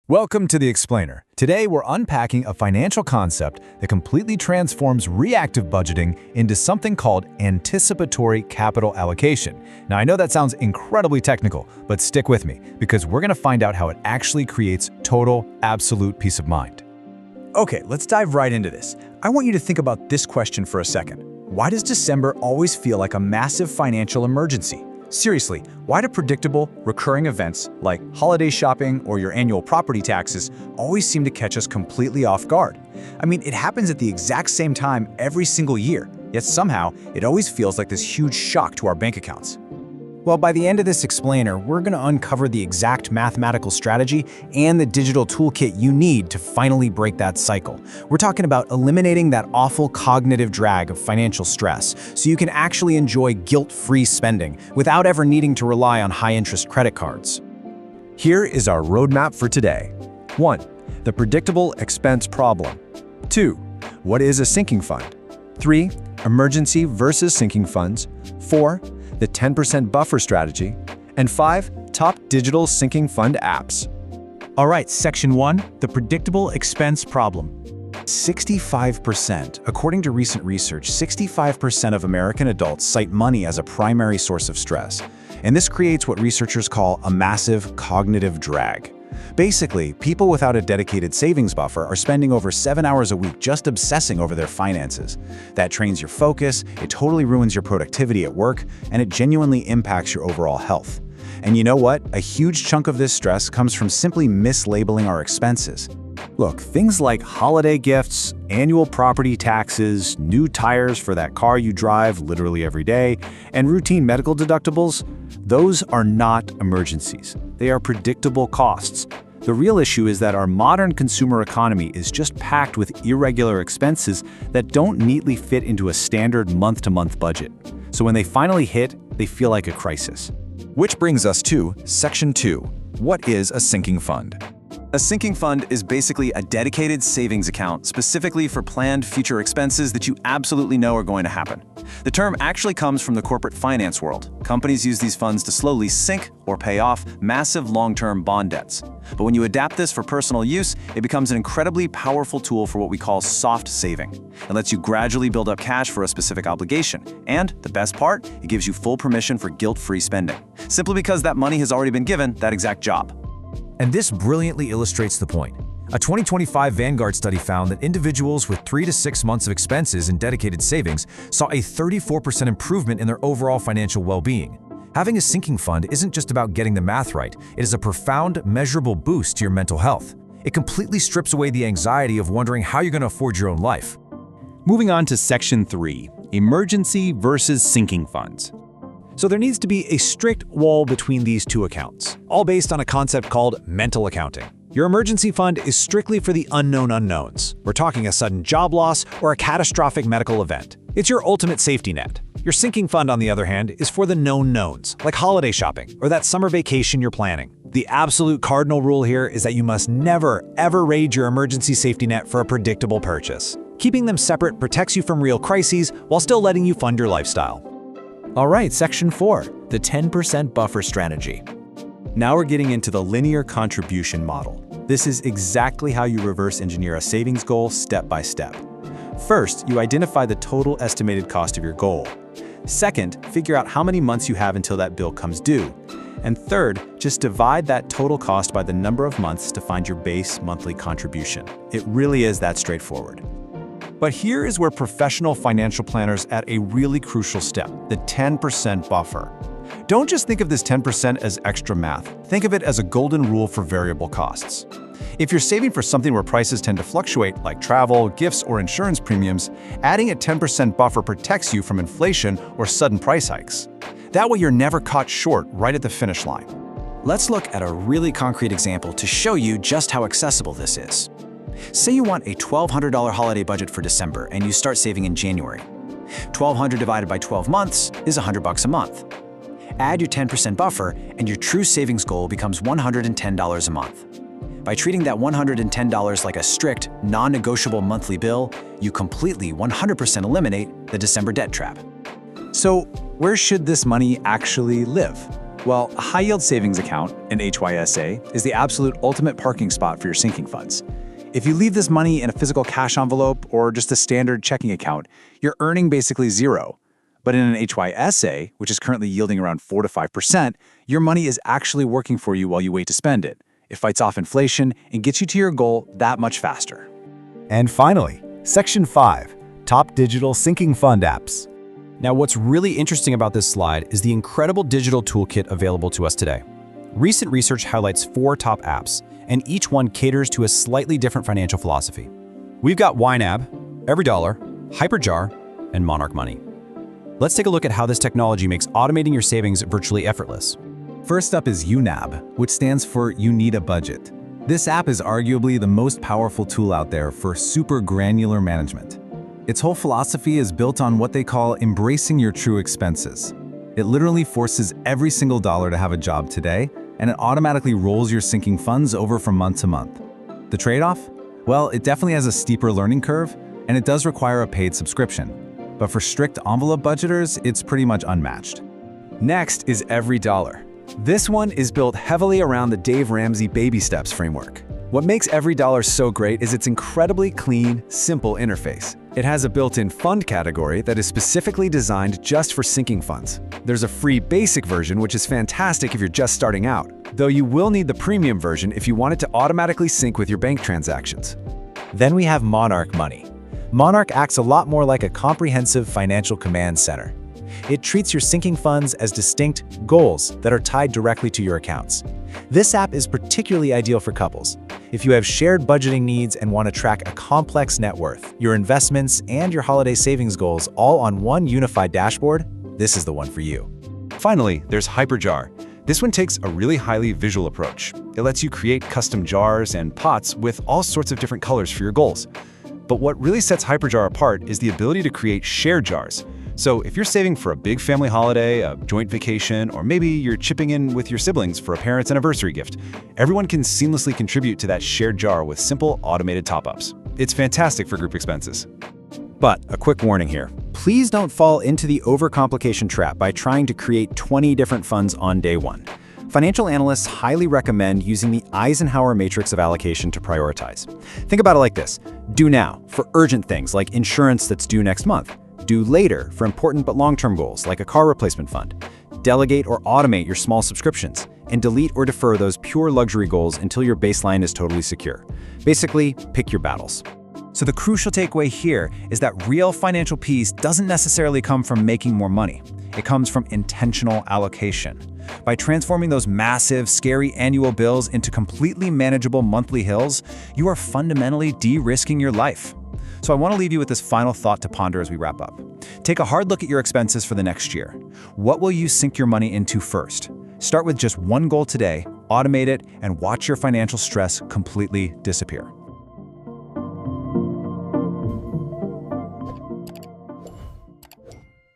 Welcome to The Explainer. Today, we're unpacking a financial concept that completely transforms reactive budgeting into something called anticipatory capital allocation. Now, I know that sounds incredibly technical, but stick with me because we're going to find out how it actually creates total, absolute peace of mind. Okay, let's dive right into this. I want you to think about this question for a second. Why does December always feel like a massive financial emergency? Seriously, why do predictable, recurring events like holiday shopping or your annual property taxes always seem to catch us completely off guard? I mean, it happens at the exact same time every single year, yet somehow it always feels like this huge shock to our bank accounts. Well, by the end of this explainer, we're going to uncover the exact mathematical strategy and the digital toolkit you need to finally break that cycle. We're talking about eliminating that awful cognitive drag of financial stress so you can actually enjoy guilt-free spending without ever needing to rely on high-interest credit cards. Here is our roadmap for today. 1. The predictable expense problem. 2. What is a sinking fund? 3. Emergency versus sinking funds. 4. The 10% buffer strategy. And 5. Top digital sinking fund apps. All right, Section 1, the predictable expense problem. 65%. According to recent research, 65% of American adults cite money as a primary source of stress. And this creates what researchers call a massive cognitive drag. Basically, people without a dedicated savings buffer are spending over 7 hours a week just obsessing over their finances. That trains your focus, it totally ruins your productivity at work, and it genuinely impacts your overall health. And you know what? A huge chunk of this stress comes from simply mislabeling our expenses. Look, things like holiday gifts, annual property taxes, new tires for that car you drive literally every day, and routine medical deductibles, those are not emergencies. They are predictable costs. The real issue is that our modern consumer economy is just packed with irregular expenses that don't neatly fit into a standard month-to-month budget. So when they finally hit, they feel like a crisis. Which brings us to Section 2. What is a sinking fund? A sinking fund is basically a dedicated savings account specifically for planned future expenses that you absolutely know are going to happen. The term actually comes from the corporate finance world. Companies use these funds to slowly sink or pay off massive long-term bond debts. But when you adapt this for personal use, it becomes an incredibly powerful tool for what we call soft saving. It lets you gradually build up cash for a specific obligation. And the best part, it gives you full permission for guilt-free spending, simply because that money has already been given that exact job. And this brilliantly illustrates the point. A 2025 Vanguard study found that individuals with 3 to 6 months of expenses in dedicated savings saw a 34% improvement in their overall financial well-being. Having a sinking fund isn't just about getting the math right, it is a profound, measurable boost to your mental health. It completely strips away the anxiety of wondering how you're going to afford your own life. Moving on to Section 3, emergency versus sinking funds. So there needs to be a strict wall between these two accounts, all based on a concept called mental accounting. Your emergency fund is strictly for the unknown unknowns. We're talking a sudden job loss or a catastrophic medical event. It's your ultimate safety net. Your sinking fund, on the other hand, is for the known knowns, like holiday shopping or that summer vacation you're planning. The absolute cardinal rule here is that you must never, ever raid your emergency safety net for a predictable purchase. Keeping them separate protects you from real crises while still letting you fund your lifestyle. All right, Section 4, the 10% buffer strategy. Now we're getting into the linear contribution model. This is exactly how you reverse engineer a savings goal step by step. First, you identify the total estimated cost of your goal. Second, figure out how many months you have until that bill comes due. And third, just divide that total cost by the number of months to find your base monthly contribution. It really is that straightforward. But here is where professional financial planners add a really crucial step, the 10% buffer. Don't just think of this 10% as extra math. Think of it as a golden rule for variable costs. If you're saving for something where prices tend to fluctuate, like travel, gifts, or insurance premiums, adding a 10% buffer protects you from inflation or sudden price hikes. That way you're never caught short right at the finish line. Let's look at a really concrete example to show you just how accessible this is. Say you want a $1,200 holiday budget for December and you start saving in January. $1,200 divided by 12 months is $100 a month. Add your 10% buffer and your true savings goal becomes $110 a month. By treating that $110 like a strict, non-negotiable monthly bill, you completely 100% eliminate the December debt trap. So where should this money actually live? Well, a high-yield savings account, an HYSA, is the absolute ultimate parking spot for your sinking funds. If you leave this money in a physical cash envelope or just a standard checking account, you're earning basically zero. But in an HYSA, which is currently yielding around 4 to 5%, your money is actually working for you while you wait to spend it. It fights off inflation and gets you to your goal that much faster. And finally, Section 5, Top Digital Sinking Fund Apps. Now, what's really interesting about this slide is the incredible digital toolkit available to us today. Recent research highlights 4 top apps, and each one caters to a slightly different financial philosophy. We've got YNAB, EveryDollar, Hyperjar, and Monarch Money. Let's take a look at how this technology makes automating your savings virtually effortless. First up is YNAB, which stands for You Need a Budget. This app is arguably the most powerful tool out there for super granular management. Its whole philosophy is built on what they call embracing your true expenses. It literally forces every single dollar to have a job today, and it automatically rolls your sinking funds over from month to month. The trade-off? Well, it definitely has a steeper learning curve, and it does require a paid subscription. But for strict envelope budgeters, it's pretty much unmatched. Next is EveryDollar. This one is built heavily around the Dave Ramsey baby steps framework. What makes EveryDollar so great is its incredibly clean, simple interface. It has a built-in fund category that is specifically designed just for sinking funds. There's a free basic version, which is fantastic if you're just starting out, though you will need the premium version if you want it to automatically sync with your bank transactions. Then we have Monarch Money. Monarch acts a lot more like a comprehensive financial command center. It treats your sinking funds as distinct goals that are tied directly to your accounts. This app is particularly ideal for couples. If you have shared budgeting needs and want to track a complex net worth, your investments, and your holiday savings goals all on one unified dashboard, this is the one for you. Finally, there's Hyperjar. This one takes a really highly visual approach. It lets you create custom jars and pots with all sorts of different colors for your goals. But what really sets Hyperjar apart is the ability to create shared jars. So if you're saving for a big family holiday, a joint vacation, or maybe you're chipping in with your siblings for a parent's anniversary gift, everyone can seamlessly contribute to that shared jar with simple automated top-ups. It's fantastic for group expenses. But a quick warning here. Please don't fall into the overcomplication trap by trying to create 20 different funds on day one. Financial analysts highly recommend using the Eisenhower matrix of allocation to prioritize. Think about it like this. Do now for urgent things like insurance that's due next month. Do later for important but long-term goals like a car replacement fund. Delegate or automate your small subscriptions, and delete or defer those pure luxury goals until your baseline is totally secure. Basically, pick your battles. So the crucial takeaway here is that real financial peace doesn't necessarily come from making more money. It comes from intentional allocation. By transforming those massive, scary annual bills into completely manageable monthly hills, you are fundamentally de-risking your life. So I want to leave you with this final thought to ponder as we wrap up. Take a hard look at your expenses for the next year. What will you sink your money into first? Start with just one goal today, automate it, and watch your financial stress completely disappear.